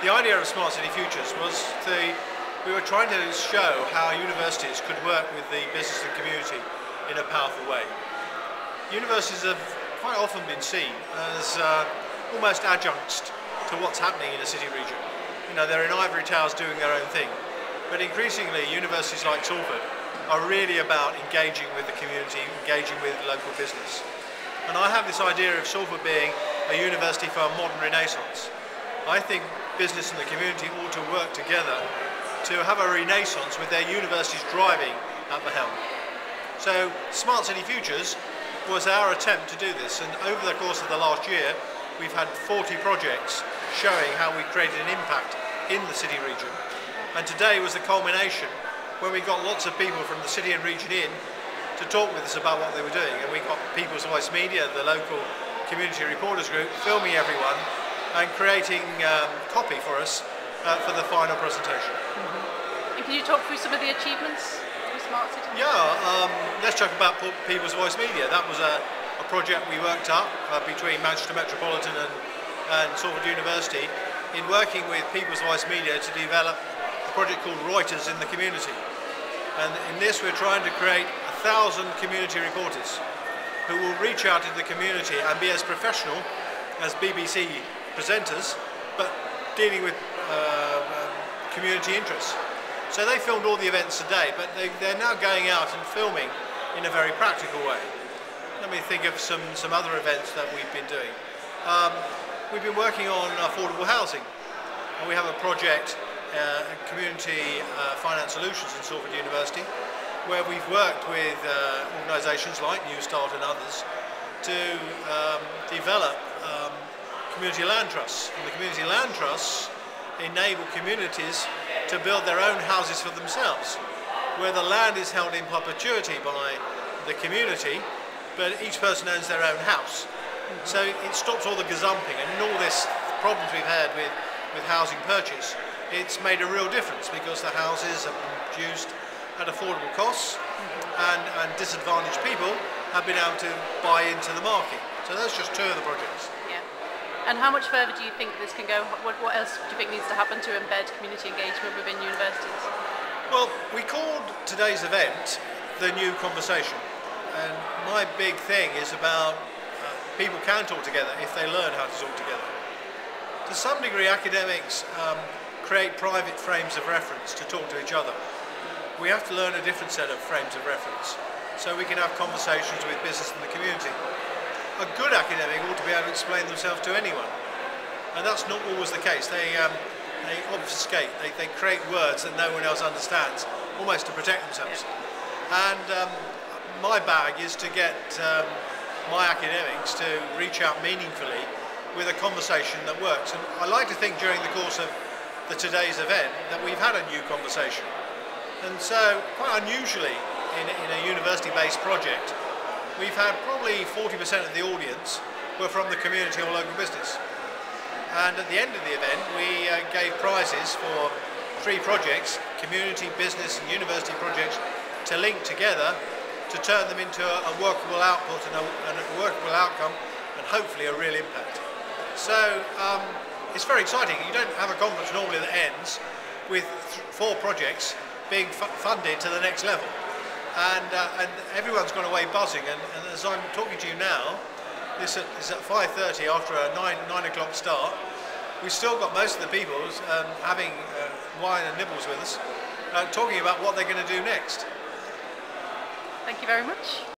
The idea of Smart City Futures was we were trying to show how universities could work with the business and community in a powerful way. Universities have quite often been seen as almost adjuncts to what's happening in a city region. You know, they're in ivory towers doing their own thing. But increasingly, universities like Salford are really about engaging with the community, engaging with local business. And I have this idea of Salford being a university for a modern renaissance. I think business and the community ought to work together to have a renaissance with their universities driving at the helm. So Smart City Futures was our attempt to do this, and over the course of the last year we've had 40 projects showing how we created an impact in the city region. And today was the culmination when we got lots of people from the city and region in to talk with us about what they were doing. And we got People's Voice Media, the local community reporters group, filming everyone and creating copy for us for the final presentation. And can you talk through some of the achievements of Smart City? Yeah, let's talk about People's Voice Media. That was a project we worked up between Manchester Metropolitan and Salford University in working with People's Voice Media to develop a project called Reuters in the community. And in this we're trying to create 1,000 community reporters who will reach out into the community and be as professional as BBC presenters, but dealing with community interests. So they filmed all the events today, but they're now going out and filming in a very practical way. Let me think of some other events that we've been doing. We've been working on affordable housing, and we have a project, Community Finance Solutions in Salford University, where we've worked with organisations like New Start and others to develop community land trusts. And the community land trusts enable communities to build their own houses for themselves, where the land is held in perpetuity by the community, but each person owns their own house. So it stops all the gazumping and all this problems we've had with housing purchase. It's made a real difference because the houses are produced at affordable costs, and disadvantaged people have been able to buy into the market. So that's just two of the projects. Yeah. And how much further do you think this can go? What else do you think needs to happen to embed community engagement within universities? Well, we called today's event The New Conversation. And my big thing is about people can talk together if they learn how to talk together. To some degree, academics create private frames of reference to talk to each other. We have to learn a different set of frames of reference so we can have conversations with business and the community. A good academic ought to be able to explain themselves to anyone, and that's not always the case. They obfuscate, they create words that no one else understands, almost to protect themselves. And my bag is to get my academics to reach out meaningfully with a conversation that works. And I like to think during the course of today's event that we've had a new conversation. And so, quite unusually, in a university-based project, we've had probably 40% of the audience were from the community or local business. And at the end of the event, we gave prizes for 3 projects, community, business and university projects, to link together to turn them into a workable output and a workable outcome, and hopefully a real impact. So it's very exciting. You don't have a conference normally that ends with 4 projects being funded to the next level, and everyone's gone away buzzing. And as I'm talking to you now, this is at 5:30 after a 9 o'clock start. We've still got most of the people having wine and nibbles with us, talking about what they're going to do next. Thank you very much.